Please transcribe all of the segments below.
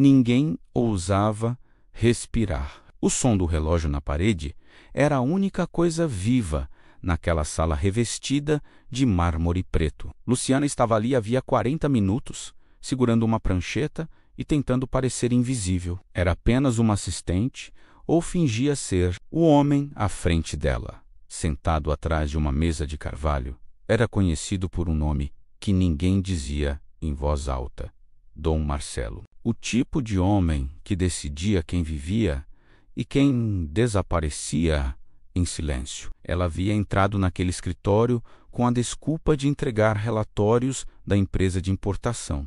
Ninguém ousava respirar. O som do relógio na parede era a única coisa viva naquela sala revestida de mármore preto. Luciana estava ali havia 40 minutos, segurando uma prancheta e tentando parecer invisível. Era apenas uma assistente ou fingia ser o homem à frente dela, sentado atrás de uma mesa de carvalho. Era conhecido por um nome que ninguém dizia em voz alta: Dom Marcelo. O tipo de homem que decidia quem vivia e quem desaparecia em silêncio. Ela havia entrado naquele escritório com a desculpa de entregar relatórios da empresa de importação,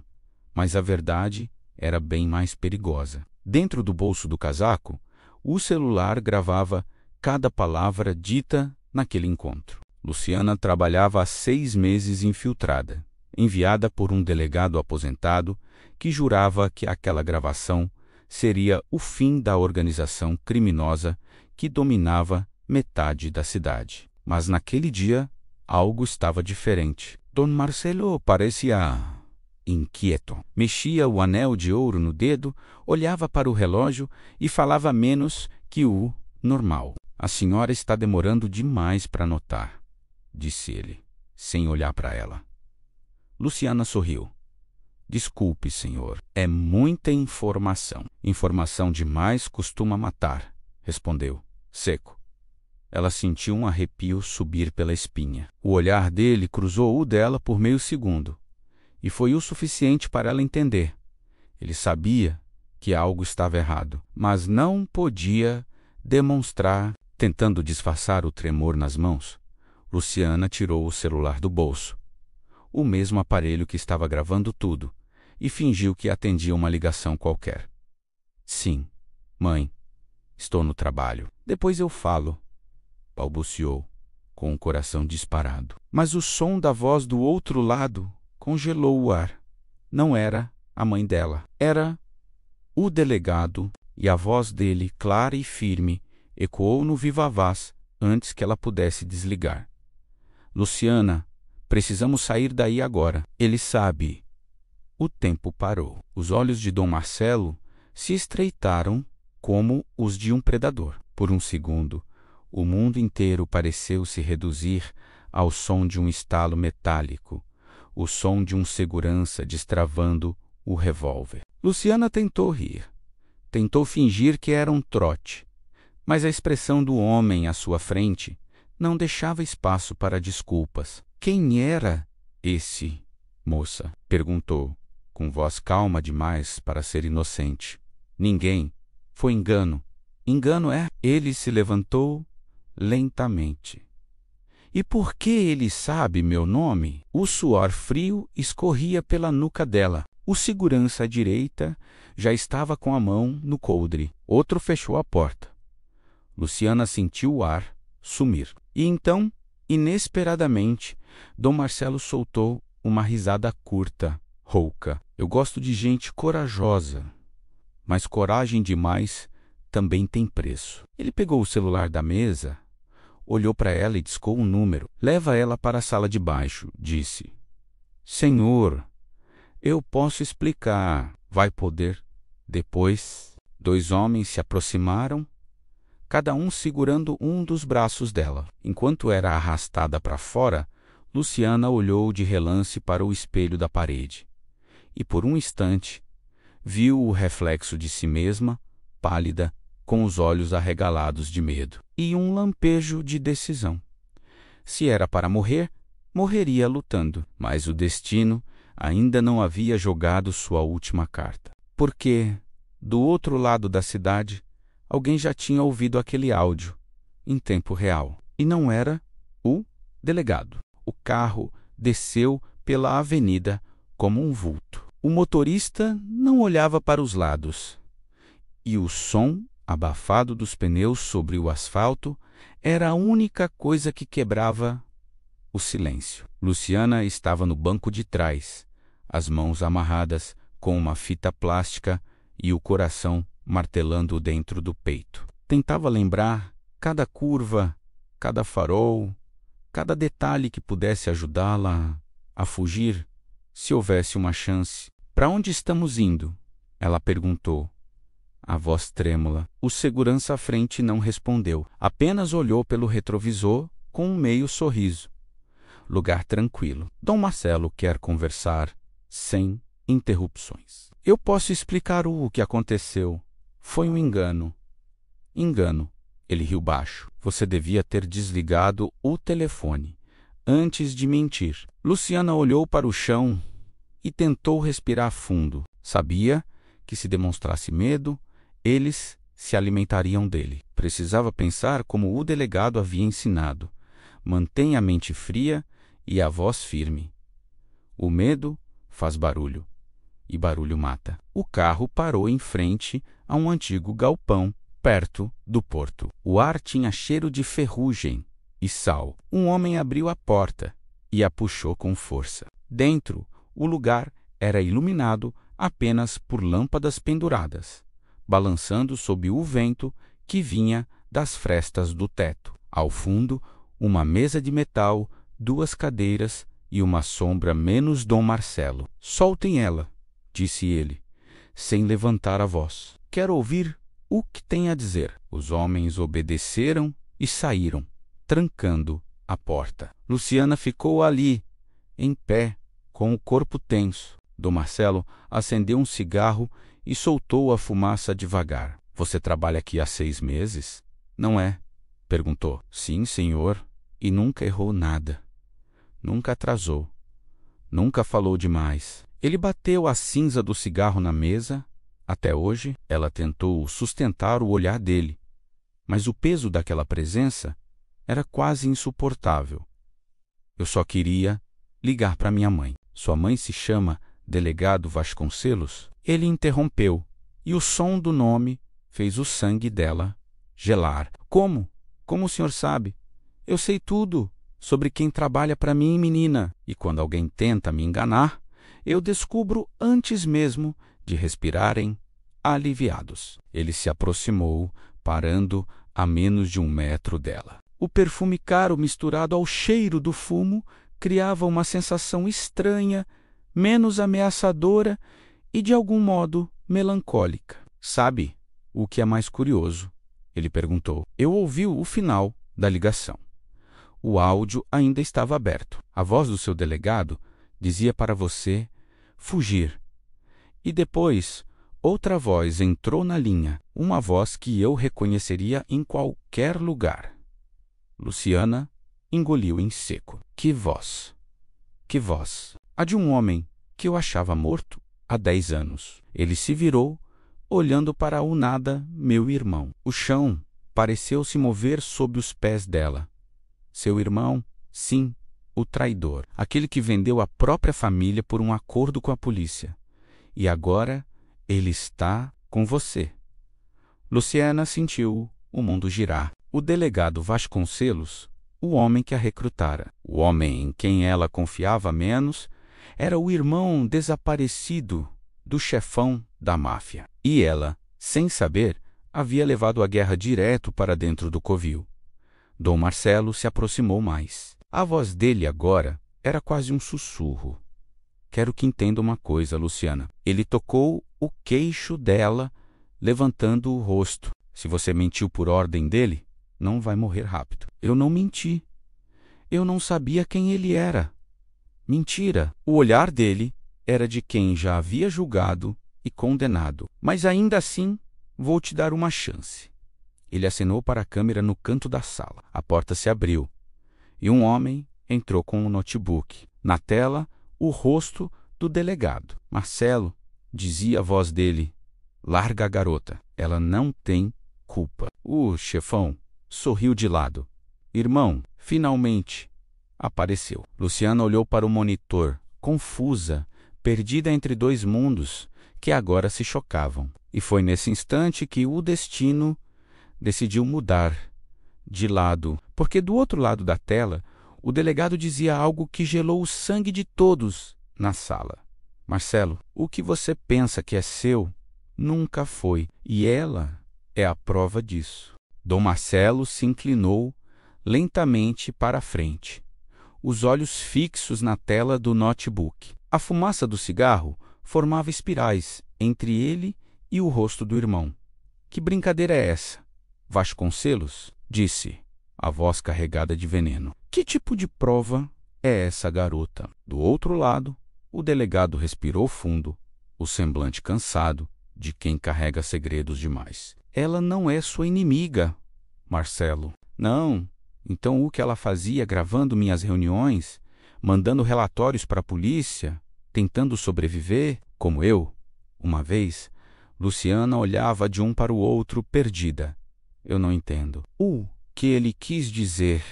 mas a verdade era bem mais perigosa. Dentro do bolso do casaco, o celular gravava cada palavra dita naquele encontro. Luciana trabalhava há 6 meses infiltrada, enviada por um delegado aposentado que jurava que aquela gravação seria o fim da organização criminosa que dominava metade da cidade. Mas naquele dia, algo estava diferente. Dom Marcelo parecia inquieto. Mexia o anel de ouro no dedo, olhava para o relógio e falava menos que o normal. A senhora está demorando demais para notar, disse ele, sem olhar para ela. Luciana sorriu. Desculpe, senhor. É muita informação. Informação demais costuma matar, respondeu, seco. Ela sentiu um arrepio subir pela espinha. O olhar dele cruzou o dela por meio segundo, e foi o suficiente para ela entender. Ele sabia que algo estava errado, mas não podia demonstrar. Tentando disfarçar o tremor nas mãos, Luciana tirou o celular do bolso, o mesmo aparelho que estava gravando tudo, e fingiu que atendia uma ligação qualquer. Sim, mãe, estou no trabalho. Depois eu falo, balbuciou, com o coração disparado. Mas o som da voz do outro lado congelou o ar. Não era a mãe dela. Era o delegado, e a voz dele, clara e firme, ecoou no vivavaz antes que ela pudesse desligar. Luciana, precisamos sair daí agora. Ele sabe. O tempo parou. Os olhos de Dom Marcelo se estreitaram como os de um predador. Por um segundo, o mundo inteiro pareceu se reduzir ao som de um estalo metálico, o som de um segurança destravando o revólver. Luciana tentou rir. Tentou fingir que era um trote, mas a expressão do homem à sua frente não deixava espaço para desculpas. Quem era esse, moça? Perguntou, com voz calma demais para ser inocente. Ninguém. Foi engano. Engano é? Ele se levantou lentamente. E por que ele sabe meu nome? O suor frio escorria pela nuca dela. O segurança à direita já estava com a mão no coldre. Outro fechou a porta. Luciana sentiu o ar sumir. E então, inesperadamente, Dom Marcelo soltou uma risada curta, rouca. Eu gosto de gente corajosa, mas coragem demais também tem preço. Ele pegou o celular da mesa, olhou para ela e discou um número. Leva ela para a sala de baixo, disse. Senhor, eu posso explicar. Vai poder? Depois, 2 homens se aproximaram, cada um segurando um dos braços dela. Enquanto era arrastada para fora, Luciana olhou de relance para o espelho da parede e, por um instante, viu o reflexo de si mesma, pálida, com os olhos arregalados de medo, e um lampejo de decisão. Se era para morrer, morreria lutando, mas o destino ainda não havia jogado sua última carta. Porque, do outro lado da cidade, alguém já tinha ouvido aquele áudio, em tempo real. E não era o delegado. O carro desceu pela avenida como um vulto. O motorista não olhava para os lados. E o som abafado dos pneus sobre o asfalto era a única coisa que quebrava o silêncio. Luciana estava no banco de trás, as mãos amarradas com uma fita plástica e o coração martelando dentro do peito. Tentava lembrar cada curva, cada farol, cada detalhe que pudesse ajudá-la a fugir, se houvesse uma chance. Para onde estamos indo? Ela perguntou, a voz trêmula. O segurança à frente não respondeu, apenas olhou pelo retrovisor com um meio sorriso. Lugar tranquilo. Dom Marcelo quer conversar sem interrupções. Eu posso explicar o que aconteceu. Foi um engano. Engano. Ele riu baixo. Você devia ter desligado o telefone antes de mentir. Luciana olhou para o chão e tentou respirar fundo. Sabia que se demonstrasse medo, eles se alimentariam dele. Precisava pensar como o delegado havia ensinado. Mantenha a mente fria e a voz firme. O medo faz barulho, e barulho mata. O carro parou em frente a um antigo galpão perto do porto. O ar tinha cheiro de ferrugem e sal. Um homem abriu a porta e a puxou com força. Dentro, o lugar era iluminado apenas por lâmpadas penduradas, balançando sob o vento que vinha das frestas do teto. Ao fundo, uma mesa de metal, 2 cadeiras e uma sombra menos Dom Marcelo. Soltem ela, disse ele, sem levantar a voz. Quero ouvir o que tem a dizer. Os homens obedeceram e saíram, trancando a porta. Luciana ficou ali, em pé, com o corpo tenso. Dom Marcelo acendeu um cigarro e soltou a fumaça devagar. Você trabalha aqui há 6 meses? Não é? Perguntou. Sim, senhor. E nunca errou nada. Nunca atrasou. Nunca falou demais. Ele bateu a cinza do cigarro na mesa. Até hoje, ela tentou sustentar o olhar dele, mas o peso daquela presença era quase insuportável. Eu só queria ligar para minha mãe. Sua mãe se chama Delegado Vasconcelos? Ele interrompeu, e o som do nome fez o sangue dela gelar. Como? Como o senhor sabe? Eu sei tudo sobre quem trabalha para mim, menina. E quando alguém tenta me enganar, eu descubro antes mesmo de respirarem aliviados. Ele se aproximou, parando a menos de 1 metro dela. O perfume caro misturado ao cheiro do fumo criava uma sensação estranha, menos ameaçadora e, de algum modo, melancólica. Sabe o que é mais curioso? Ele perguntou. Eu ouvi o final da ligação. O áudio ainda estava aberto. A voz do seu delegado dizia para você fugir. E depois, outra voz entrou na linha, uma voz que eu reconheceria em qualquer lugar. Luciana engoliu em seco. Que voz? Que voz? A de um homem que eu achava morto há 10 anos. Ele se virou, olhando para o nada, meu irmão. O chão pareceu se mover sob os pés dela. Seu irmão? Sim, o traidor. Aquele que vendeu a própria família por um acordo com a polícia. E agora ele está com você. Luciana sentiu o mundo girar. O delegado Vasconcelos, o homem que a recrutara, o homem em quem ela confiava menos, era o irmão desaparecido do chefão da máfia. E ela, sem saber, havia levado a guerra direto para dentro do covil. Dom Marcelo se aproximou mais. A voz dele agora era quase um sussurro. Quero que entenda uma coisa, Luciana. Ele tocou o queixo dela, levantando o rosto. Se você mentiu por ordem dele, não vai morrer rápido. Eu não menti. Eu não sabia quem ele era. Mentira. O olhar dele era de quem já havia julgado e condenado. Mas ainda assim, vou te dar uma chance. Ele acenou para a câmera no canto da sala. A porta se abriu e um homem entrou com um notebook. Na tela, o rosto do delegado. Marcelo, dizia a voz dele, larga a garota. Ela não tem culpa. O chefão sorriu de lado. Irmão, finalmente apareceu. Luciana olhou para o monitor, confusa, perdida entre 2 mundos que agora se chocavam. E foi nesse instante que o destino decidiu mudar de lado, porque do outro lado da tela, o delegado dizia algo que gelou o sangue de todos na sala. Marcelo, o que você pensa que é seu, nunca foi, e ela é a prova disso. Dom Marcelo se inclinou lentamente para a frente, os olhos fixos na tela do notebook. A fumaça do cigarro formava espirais entre ele e o rosto do irmão. Que brincadeira é essa? Vasconcelos, disse, a voz carregada de veneno. Que tipo de prova é essa, garota? Do outro lado, o delegado respirou fundo, o semblante cansado de quem carrega segredos demais. Ela não é sua inimiga, Marcelo. Não. Então o que ela fazia gravando minhas reuniões, mandando relatórios para a polícia, tentando sobreviver, como eu? Uma vez, Luciana olhava de um para o outro, perdida. Eu não entendo. O que ele quis dizer?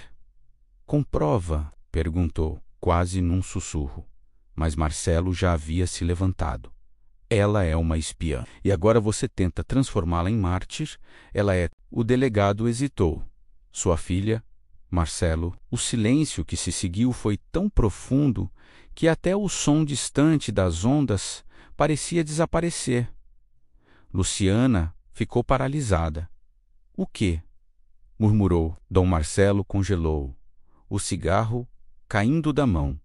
Comprova, perguntou, quase num sussurro. Mas Marcelo já havia se levantado. Ela é uma espiã. E agora você tenta transformá-la em mártir? Ela é... O delegado hesitou. Sua filha, Marcelo, o silêncio que se seguiu foi tão profundo que até o som distante das ondas parecia desaparecer. Luciana ficou paralisada. O quê? Murmurou. Dom Marcelo congelou, o cigarro caindo da mão.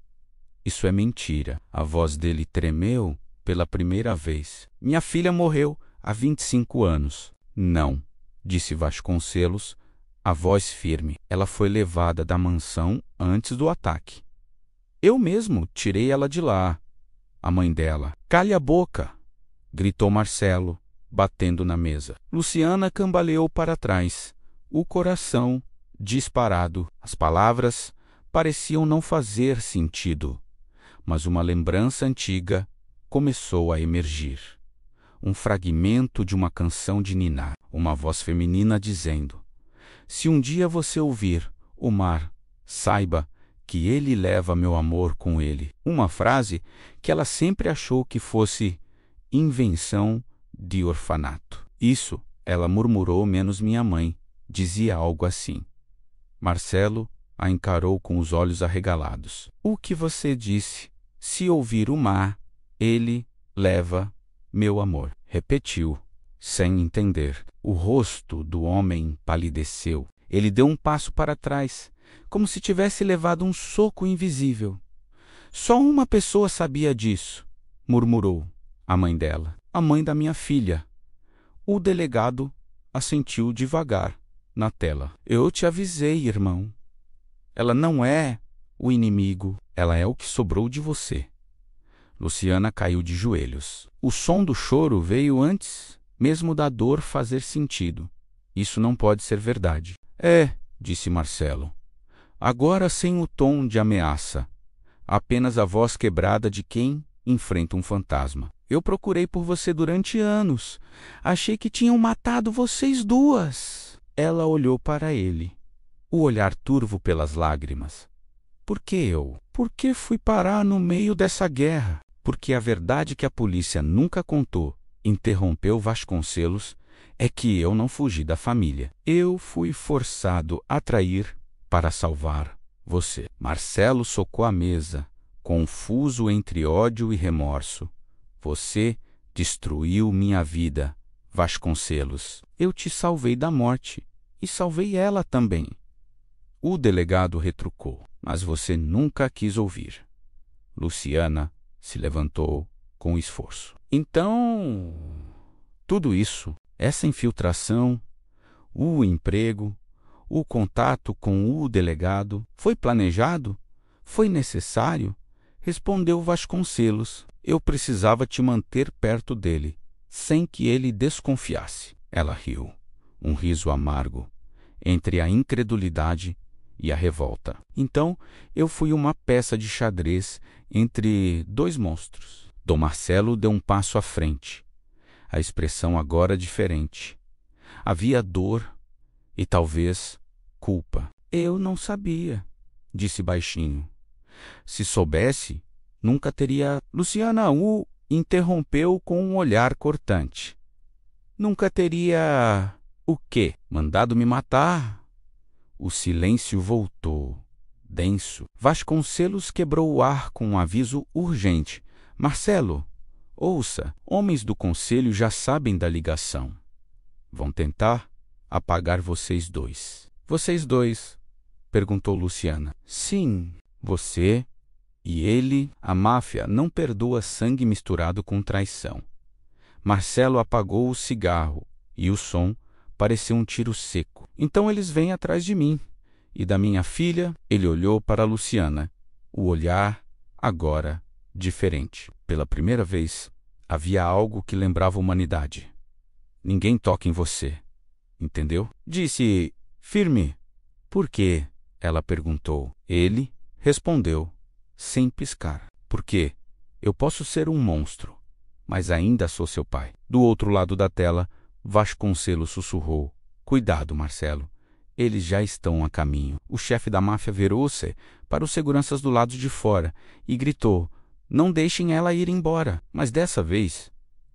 Isso é mentira. A voz dele tremeu pela primeira vez. Minha filha morreu há 25 anos. Não, disse Vasconcelos, a voz firme. Ela foi levada da mansão antes do ataque. Eu mesmo tirei ela de lá. A mãe dela. Cale a boca, gritou Marcelo, batendo na mesa. Luciana cambaleou para trás, o coração disparado. As palavras pareciam não fazer sentido, mas uma lembrança antiga começou a emergir. Um fragmento de uma canção de niná, uma voz feminina dizendo: se um dia você ouvir o mar, saiba que ele leva meu amor com ele. Uma frase que ela sempre achou que fosse invenção de orfanato. Isso, ela murmurou, menos minha mãe. Dizia algo assim. Marcelo a encarou com os olhos arregalados. O que você disse? Se ouvir o mar, ele leva meu amor. Repetiu, sem entender. O rosto do homem palideceu. Ele deu um passo para trás, como se tivesse levado um soco invisível. Só uma pessoa sabia disso, murmurou, a mãe dela. A mãe da minha filha. O delegado assentiu devagar na tela. Eu te avisei, irmão. Ela não é o inimigo, ela é o que sobrou de você. Luciana caiu de joelhos. O som do choro veio antes mesmo da dor fazer sentido. Isso não pode ser verdade. É, disse Marcelo. Agora sem o tom de ameaça, apenas a voz quebrada de quem enfrenta um fantasma. Eu procurei por você durante anos. Achei que tinham matado vocês duas. Ela olhou para ele, o olhar turvo pelas lágrimas. Por que eu? Por que fui parar no meio dessa guerra? Porque a verdade que a polícia nunca contou, interrompeu Vasconcelos, é que eu não fugi da família. Eu fui forçado a trair para salvar você. Marcelo socou a mesa, confuso entre ódio e remorso. Você destruiu minha vida, Vasconcelos. Eu te salvei da morte e salvei ela também. O delegado retrucou, mas você nunca quis ouvir. Luciana se levantou com esforço. Então, tudo isso, essa infiltração, o emprego, o contato com o delegado, foi planejado? Foi necessário? Respondeu Vasconcelos. Eu precisava te manter perto dele, sem que ele desconfiasse. Ela riu, um riso amargo, entre a incredulidade e a revolta. Então, eu fui uma peça de xadrez entre dois monstros. Dom Marcelo deu um passo à frente, a expressão agora diferente. Havia dor e talvez culpa. Eu não sabia, disse baixinho. Se soubesse, nunca teria... Luciana o interrompeu com um olhar cortante. Nunca teria... O quê? Mandado me matar? O silêncio voltou, denso. Vasconcelos quebrou o ar com um aviso urgente. Marcelo, ouça, homens do conselho já sabem da ligação. Vão tentar apagar vocês dois. Vocês dois? Perguntou Luciana. Sim, você e ele. A máfia não perdoa sangue misturado com traição. Marcelo apagou o cigarro e o som pareceu um tiro seco. Então eles vêm atrás de mim. E da minha filha, ele olhou para Luciana. O olhar, agora, diferente. Pela primeira vez, havia algo que lembrava a humanidade. Ninguém toca em você. Entendeu? Disse, firme. Por quê? Ela perguntou. Ele respondeu, sem piscar. Porque eu posso ser um monstro, mas ainda sou seu pai. Do outro lado da tela, Vasconcelos sussurrou. Cuidado, Marcelo. Eles já estão a caminho. O chefe da máfia virou-se para os seguranças do lado de fora e gritou, não deixem ela ir embora. Mas dessa vez,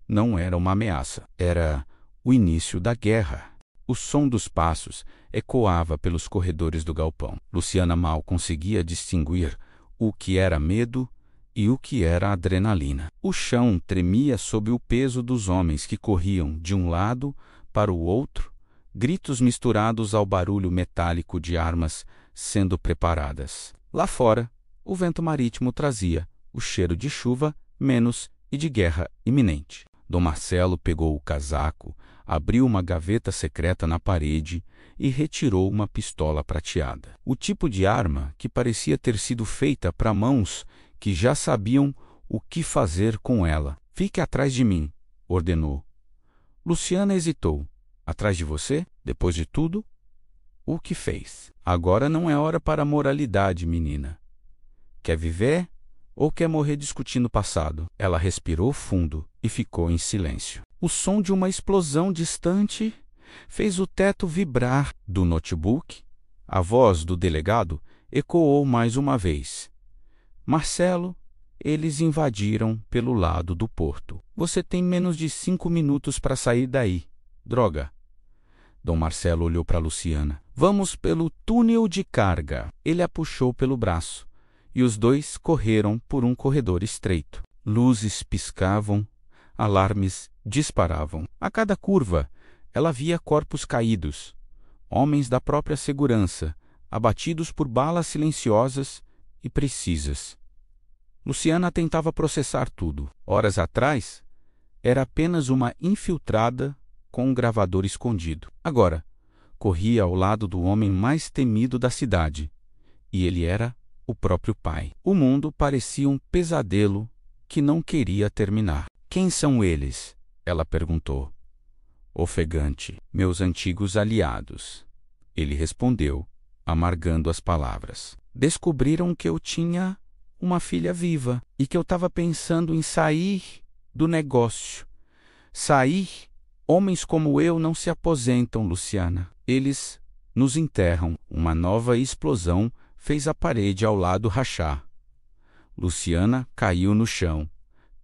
não era uma ameaça. Era o início da guerra. O som dos passos ecoava pelos corredores do galpão. Luciana mal conseguia distinguir o que era medo e o que era adrenalina. O chão tremia sob o peso dos homens que corriam de um lado para o outro, gritos misturados ao barulho metálico de armas sendo preparadas. Lá fora, o vento marítimo trazia o cheiro de chuva, menos e de guerra iminente. Dom Marcelo pegou o casaco, abriu uma gaveta secreta na parede e retirou uma pistola prateada. O tipo de arma que parecia ter sido feita para mãos que já sabiam o que fazer com ela. Fique atrás de mim, ordenou. Luciana hesitou. Atrás de você? Depois de tudo? O que fez? Agora não é hora para moralidade, menina. Quer viver ou quer morrer discutindo o passado? Ela respirou fundo e ficou em silêncio. O som de uma explosão distante fez o teto vibrar do notebook. A voz do delegado ecoou mais uma vez. Marcelo, eles invadiram pelo lado do porto. Você tem menos de 5 minutos para sair daí. Droga. Dom Marcelo olhou para Luciana. Vamos pelo túnel de carga. Ele a puxou pelo braço e os dois correram por um corredor estreito. Luzes piscavam, alarmes disparavam. A cada curva, ela via corpos caídos, homens da própria segurança, abatidos por balas silenciosas e precisas. Luciana tentava processar tudo. Horas atrás, era apenas uma infiltrada com um gravador escondido. Agora, corria ao lado do homem mais temido da cidade, e ele era o próprio pai. O mundo parecia um pesadelo que não queria terminar. Quem são eles? Ela perguntou. Ofegante. Meus antigos aliados. Ele respondeu, amargando as palavras. Descobriram que eu tinha uma filha viva e que eu estava pensando em sair do negócio. Sair. Homens como eu não se aposentam, Luciana. Eles nos enterram. Uma nova explosão fez a parede ao lado rachar. Luciana caiu no chão,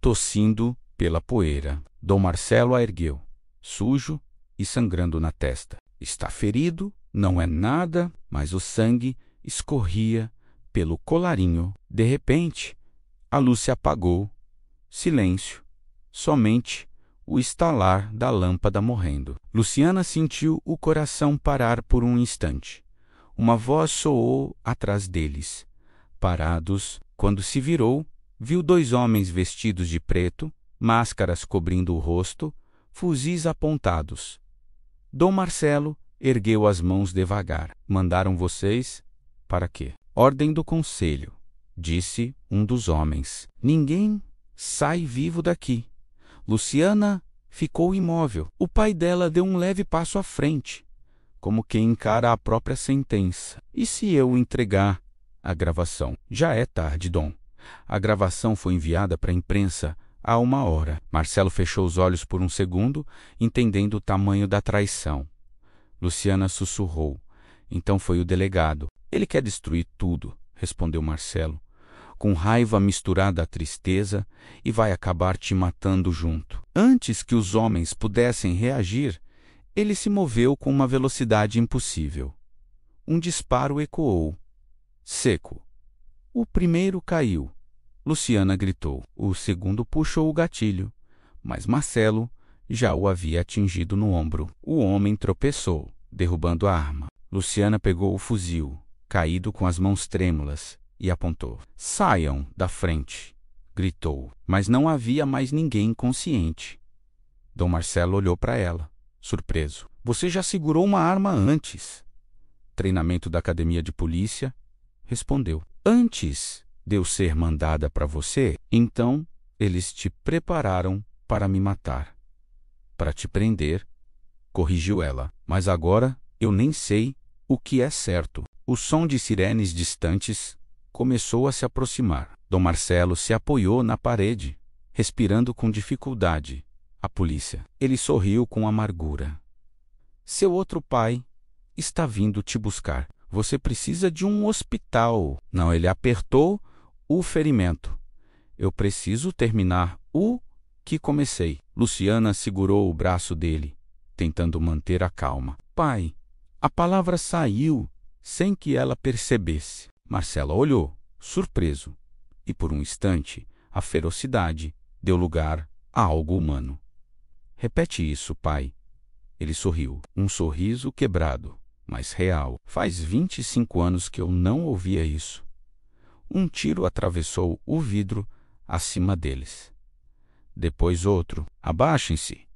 tossindo pela poeira. Dom Marcelo a ergueu, sujo e sangrando na testa. Está ferido? Não é nada, mas o sangue escorria pelo colarinho. De repente, a luz se apagou. Silêncio. Somente o estalar da lâmpada morrendo. Luciana sentiu o coração parar por um instante. Uma voz soou atrás deles. Parados, quando se virou, viu 2 homens vestidos de preto, máscaras cobrindo o rosto, fuzis apontados. Dom Marcelo ergueu as mãos devagar. Mandaram vocês? Para quê? Ordem do conselho, disse um dos homens. Ninguém sai vivo daqui. Luciana ficou imóvel. O pai dela deu um leve passo à frente, como quem encara a própria sentença. E se eu entregar a gravação? Já é tarde, Dom. A gravação foi enviada para a imprensa há 1 hora. Marcelo fechou os olhos por um segundo, entendendo o tamanho da traição. Luciana sussurrou. Então foi o delegado. Ele quer destruir tudo, respondeu Marcelo, com raiva misturada à tristeza, e vai acabar te matando junto. Antes que os homens pudessem reagir, ele se moveu com uma velocidade impossível. Um disparo ecoou. Seco. O primeiro caiu. Luciana gritou. O segundo puxou o gatilho, mas Marcelo já o havia atingido no ombro. O homem tropeçou, derrubando a arma. Luciana pegou o fuzil, caído com as mãos trêmulas, e apontou. Saiam da frente, gritou, mas não havia mais ninguém consciente. Dom Marcelo olhou para ela, surpreso. Você já segurou uma arma antes. Treinamento da academia de polícia, respondeu. Antes de eu ser mandada para você, então eles te prepararam para me matar. Para te prender, corrigiu ela. Mas agora eu nem sei o que é certo. O som de sirenes distantes começou a se aproximar. Dom Marcelo se apoiou na parede, respirando com dificuldade. A polícia. Ele sorriu com amargura. Seu outro pai está vindo te buscar. Você precisa de um hospital. Não, ele apertou o ferimento. Eu preciso terminar o que comecei. Luciana segurou o braço dele, tentando manter a calma. Pai, a palavra saiu sem que ela percebesse. Marcelo olhou, surpreso, e por um instante a ferocidade deu lugar a algo humano. Repete isso, pai. Ele sorriu, um sorriso quebrado, mas real. Faz 25 anos que eu não ouvia isso. Um tiro atravessou o vidro acima deles. Depois outro. Abaixem-se!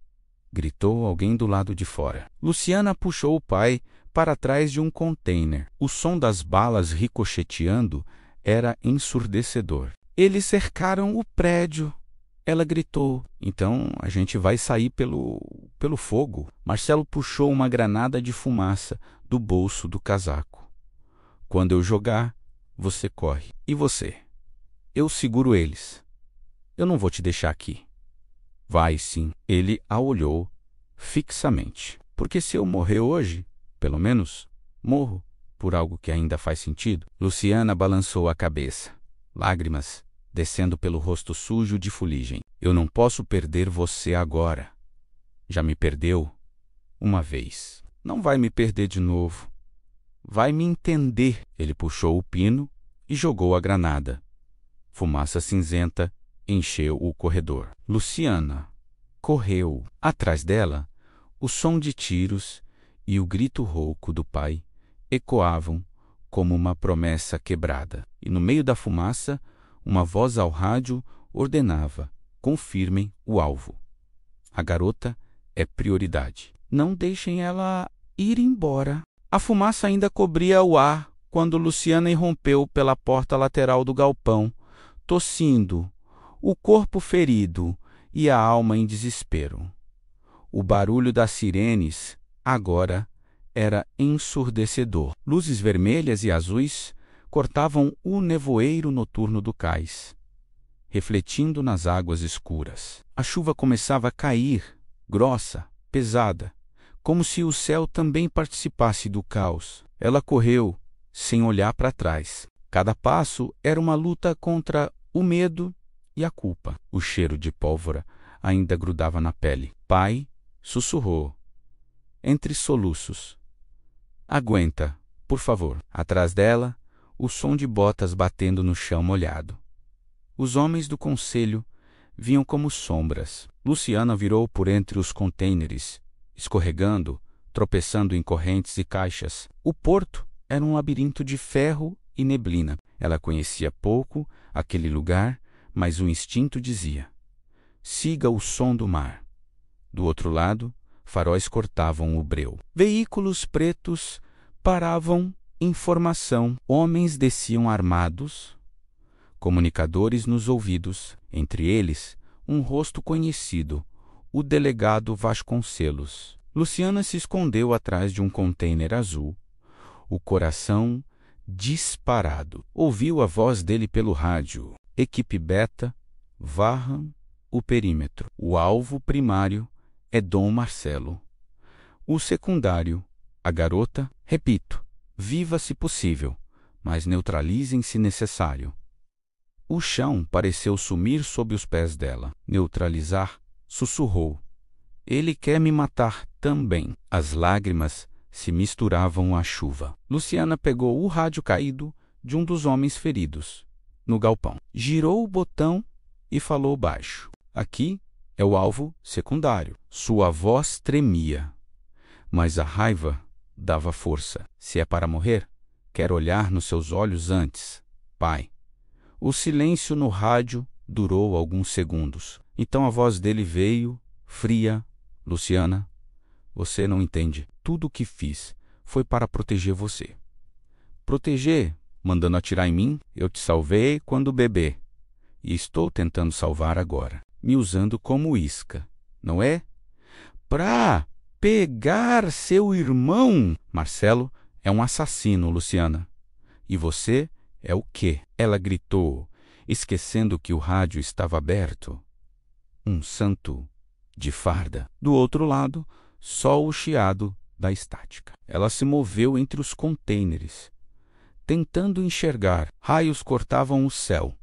Gritou alguém do lado de fora. Luciana puxou o pai para trás de um container. O som das balas ricocheteando era ensurdecedor. Eles cercaram o prédio. Ela gritou. Então a gente vai sair pelo fogo. Marcelo puxou uma granada de fumaça do bolso do casaco. Quando eu jogar, você corre. E você? Eu seguro eles. Eu não vou te deixar aqui. Vai sim. Ele a olhou fixamente. Porque se eu morrer hoje, pelo menos, morro por algo que ainda faz sentido. Luciana balançou a cabeça. Lágrimas descendo pelo rosto sujo de fuligem. Eu não posso perder você agora. Já me perdeu uma vez. Não vai me perder de novo. Vai me entender. Ele puxou o pino e jogou a granada. Fumaça cinzenta encheu o corredor. Luciana correu. Atrás dela, o som de tiros e o grito rouco do pai ecoavam como uma promessa quebrada. E no meio da fumaça, uma voz ao rádio ordenava: confirmem o alvo. A garota é prioridade. Não deixem ela ir embora. A fumaça ainda cobria o ar quando Luciana irrompeu pela porta lateral do galpão, tossindo, o corpo ferido e a alma em desespero. O barulho das sirenes agora era ensurdecedor. Luzes vermelhas e azuis cortavam o nevoeiro noturno do cais, refletindo nas águas escuras. A chuva começava a cair, grossa, pesada, como se o céu também participasse do caos. Ela correu, sem olhar para trás. Cada passo era uma luta contra o medo e a culpa. O cheiro de pólvora ainda grudava na pele. Pai sussurrou, entre soluços: aguenta, por favor. Atrás dela, o som de botas batendo no chão molhado. Os homens do conselho vinham como sombras. Luciana virou por entre os contêineres, escorregando, tropeçando em correntes e caixas. O porto era um labirinto de ferro e neblina. Ela conhecia pouco aquele lugar, mas o instinto dizia: siga o som do mar. Do outro lado, faróis cortavam o breu. Veículos pretos paravam em formação. Homens desciam armados, comunicadores nos ouvidos. Entre eles, um rosto conhecido, o delegado Vasconcelos. Luciana se escondeu atrás de um container azul, o coração disparado. Ouviu a voz dele pelo rádio. Equipe Beta, varram o perímetro. O alvo primário é Dom Marcelo. O secundário, a garota, repito, viva se possível, mas neutralizem se necessário. O chão pareceu sumir sob os pés dela. Neutralizar, sussurrou. Ele quer me matar também. As lágrimas se misturavam à chuva. Luciana pegou o rádio caído de um dos homens feridos, no galpão. Girou o botão e falou baixo. Aqui é o alvo secundário. Sua voz tremia, mas a raiva dava força. Se é para morrer, quero olhar nos seus olhos antes, pai. O silêncio no rádio durou alguns segundos. Então a voz dele veio, fria, Luciana, você não entende. Tudo o que fiz foi para proteger você. Proteger, mandando atirar em mim? Eu te salvei quando bebê. E estou tentando salvar agora, me usando como isca, não é? Pra pegar seu irmão! Marcelo é um assassino, Luciana. E você é o quê? Ela gritou, esquecendo que o rádio estava aberto. Um santo de farda. Do outro lado, só o chiado da estática. Ela se moveu entre os contêineres, tentando enxergar. Raios cortavam o céu,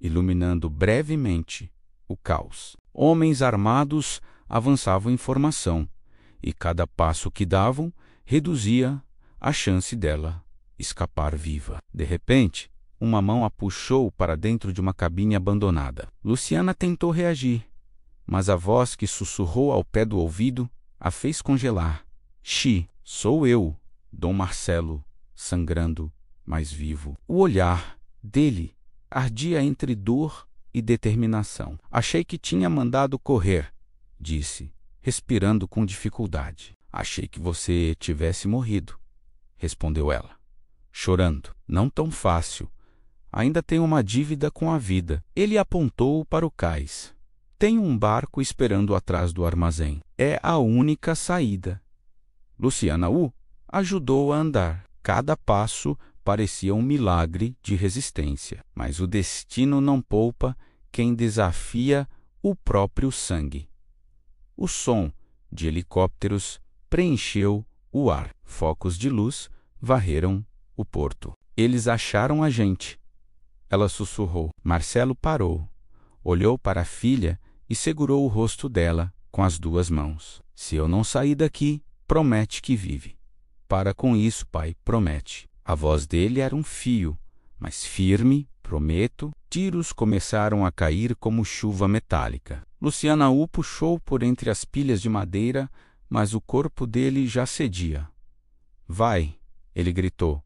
iluminando brevemente o caos. Homens armados avançavam em formação, e cada passo que davam reduzia a chance dela escapar viva. De repente, uma mão a puxou para dentro de uma cabine abandonada. Luciana tentou reagir, mas a voz que sussurrou ao pé do ouvido a fez congelar. Sou eu, Dom Marcelo, sangrando, mas vivo. O olhar dele ardia entre dor e determinação. Achei que tinha mandado correr, disse, respirando com dificuldade. Achei que você tivesse morrido, respondeu ela, chorando. Não tão fácil. Ainda tenho uma dívida com a vida. Ele apontou para o cais. Tem um barco esperando atrás do armazém. É a única saída. Luciana o ajudou a andar. Cada passo parecia um milagre de resistência. Mas o destino não poupa quem desafia o próprio sangue. O som de helicópteros preencheu o ar. Focos de luz varreram o porto. Eles acharam a gente. Ela sussurrou. Marcelo parou, olhou para a filha e segurou o rosto dela com as duas mãos. Se eu não sair daqui, promete que vive. Para com isso, pai, promete. A voz dele era um fio, mas firme, prometo. Tiros começaram a cair como chuva metálica. Luciana o puxou por entre as pilhas de madeira, mas o corpo dele já cedia. Vai, ele gritou.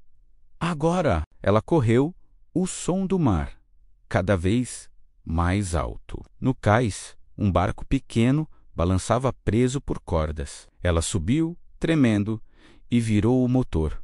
Agora! Ela correu, o som do mar, cada vez mais alto. No cais, um barco pequeno balançava preso por cordas. Ela subiu, tremendo, e virou o motor.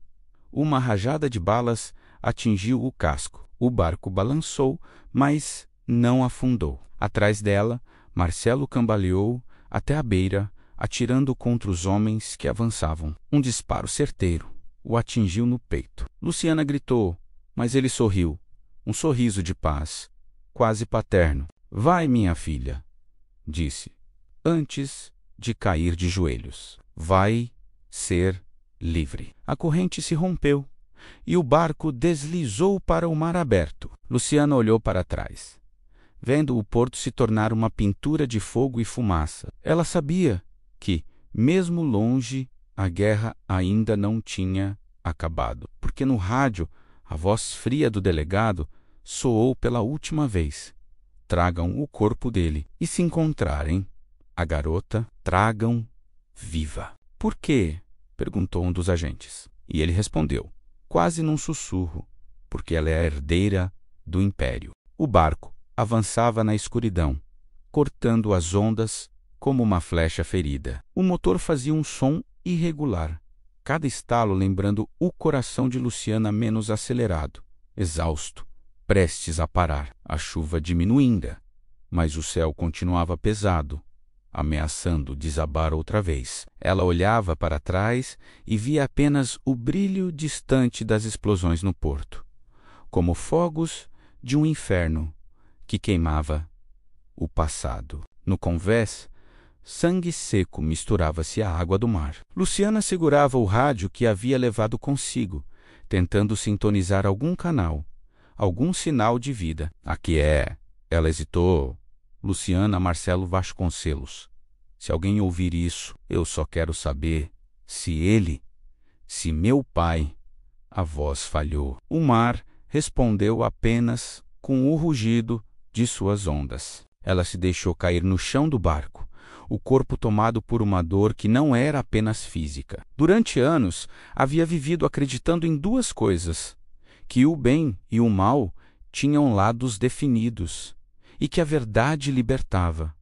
Uma rajada de balas atingiu o casco. O barco balançou, mas não afundou. Atrás dela, Marcelo cambaleou até a beira, atirando contra os homens que avançavam. Um disparo certeiro o atingiu no peito. Luciana gritou, mas ele sorriu. Um sorriso de paz, quase paterno. Vai, minha filha, disse, antes de cair de joelhos. Vai ser livre. A corrente se rompeu e o barco deslizou para o mar aberto. Luciana olhou para trás, vendo o porto se tornar uma pintura de fogo e fumaça. Ela sabia que, mesmo longe, a guerra ainda não tinha acabado, porque no rádio a voz fria do delegado soou pela última vez. Tragam o corpo dele e, se encontrarem a garota, tragam viva. Por quê? Perguntou um dos agentes. E ele respondeu, quase num sussurro, porque ela é a herdeira do império. O barco avançava na escuridão, cortando as ondas como uma flecha ferida. O motor fazia um som irregular, cada estalo lembrando o coração de Luciana menos acelerado, exausto, prestes a parar. A chuva diminuinda, mas o céu continuava pesado, ameaçando desabar outra vez. Ela olhava para trás e via apenas o brilho distante das explosões no porto, como fogos de um inferno que queimava o passado. No convés, sangue seco misturava-se à água do mar. Luciana segurava o rádio que havia levado consigo, tentando sintonizar algum canal, algum sinal de vida. Aqui é... Ela hesitou. Luciana Marcelo Vasconcelos. Se alguém ouvir isso, eu só quero saber se meu pai... A voz falhou. O mar respondeu apenas com o rugido de suas ondas. Ela se deixou cair no chão do barco, o corpo tomado por uma dor que não era apenas física. Durante anos, havia vivido acreditando em duas coisas: que o bem e o mal tinham lados definidos, e que a verdade libertava.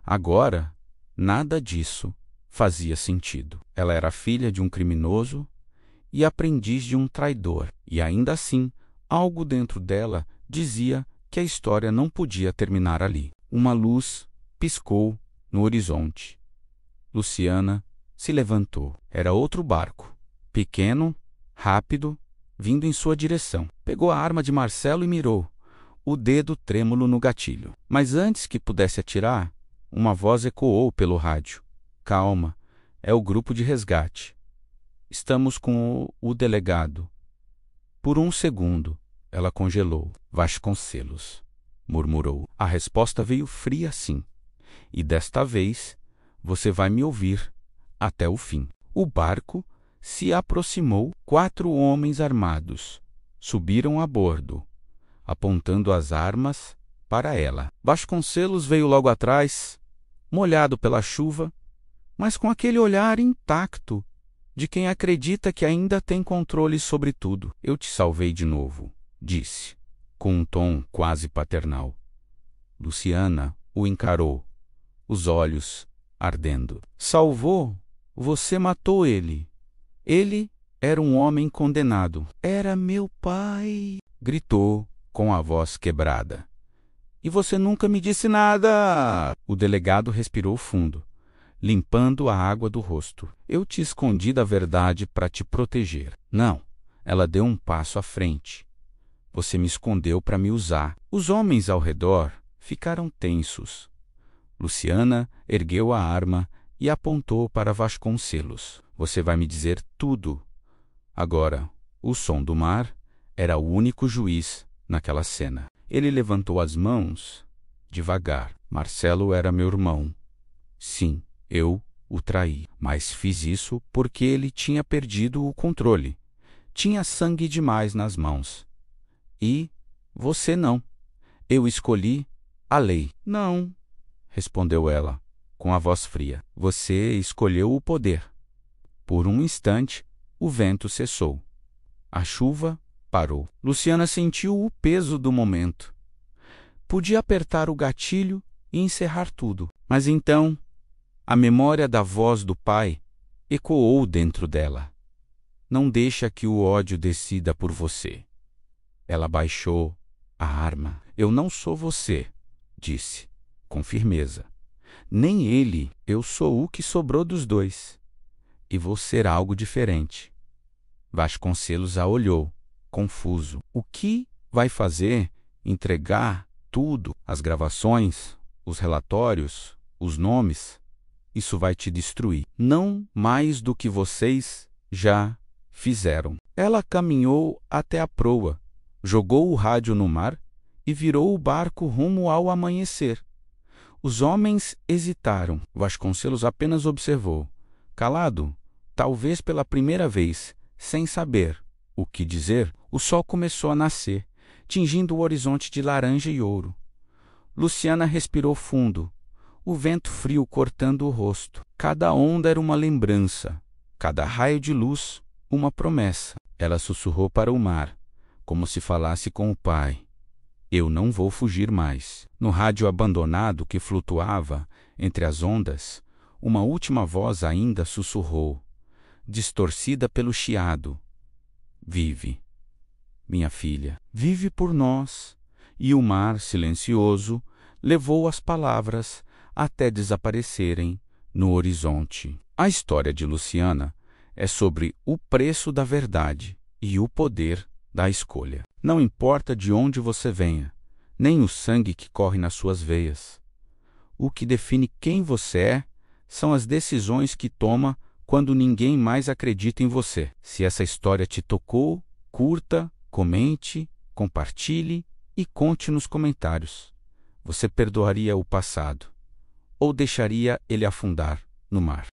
Agora, Nada disso fazia sentido. Ela era filha de um criminoso e aprendiz de um traidor, e ainda assim, algo dentro dela dizia que a história não podia terminar ali. Uma luz piscou no horizonte. Luciana se levantou. Era outro barco, pequeno, rápido, vindo em sua direção. Pegou a arma de Marcelo e mirou, o dedo trêmulo no gatilho. Mas antes que pudesse atirar, uma voz ecoou pelo rádio. Calma, é o grupo de resgate. Estamos com o delegado. Por um segundo, ela congelou. Vasconcelos, murmurou. A resposta veio fria sim. E desta vez, você vai me ouvir até o fim. O barco se aproximou. 4 homens armados subiram a bordo, apontando as armas para ela. Vasconcelos veio logo atrás, molhado pela chuva, mas com aquele olhar intacto de quem acredita que ainda tem controle sobre tudo. Eu te salvei de novo, disse, com um tom quase paternal. Luciana o encarou, os olhos ardendo. Salvou? Você matou ele. Ele era um homem condenado. Era meu pai, gritou com a voz quebrada. E você nunca me disse nada! O delegado respirou fundo, limpando a água do rosto. Eu te escondi da verdade para te proteger. Não, ela deu um passo à frente. Você me escondeu para me usar. Os homens ao redor ficaram tensos. Luciana ergueu a arma e apontou para Vasconcelos. Você vai me dizer tudo. Agora, o som do mar era o único juiz naquela cena. Ele levantou as mãos devagar. Marcelo era meu irmão. Sim, eu o traí, mas fiz isso porque ele tinha perdido o controle. Tinha sangue demais nas mãos. E você não. Eu escolhi a lei. Não, respondeu ela, com a voz fria. Você escolheu o poder. Por um instante, o vento cessou. A chuva parou. Luciana sentiu o peso do momento. Podia apertar o gatilho e encerrar tudo. Mas então, a memória da voz do pai ecoou dentro dela. Não deixa que o ódio decida por você. Ela baixou a arma. Eu não sou você, disse, com firmeza. Nem ele, eu sou o que sobrou dos dois. E vou ser algo diferente. Vasconcelos a olhou, confuso. O que vai fazer? Entregar tudo? As gravações, os relatórios, os nomes? Isso vai te destruir. Não mais do que vocês já fizeram. Ela caminhou até a proa, jogou o rádio no mar e virou o barco rumo ao amanhecer. Os homens hesitaram. Vasconcelos apenas observou, calado, talvez pela primeira vez, sem saber o que dizer. O sol começou a nascer, tingindo o horizonte de laranja e ouro. Luciana respirou fundo, o vento frio cortando o rosto. Cada onda era uma lembrança, cada raio de luz, uma promessa. Ela sussurrou para o mar, como se falasse com o pai. Eu não vou fugir mais. No rádio abandonado que flutuava entre as ondas, uma última voz ainda sussurrou, distorcida pelo chiado. Vive, minha filha, vive por nós. E o mar, silencioso, levou as palavras até desaparecerem no horizonte. A história de Luciana é sobre o preço da verdade e o poder da escolha. Não importa de onde você venha, nem o sangue que corre nas suas veias. O que define quem você é são as decisões que toma quando ninguém mais acredita em você. Se essa história te tocou, curta, comente, compartilhe e conte nos comentários. Você perdoaria o passado ou deixaria ele afundar no mar?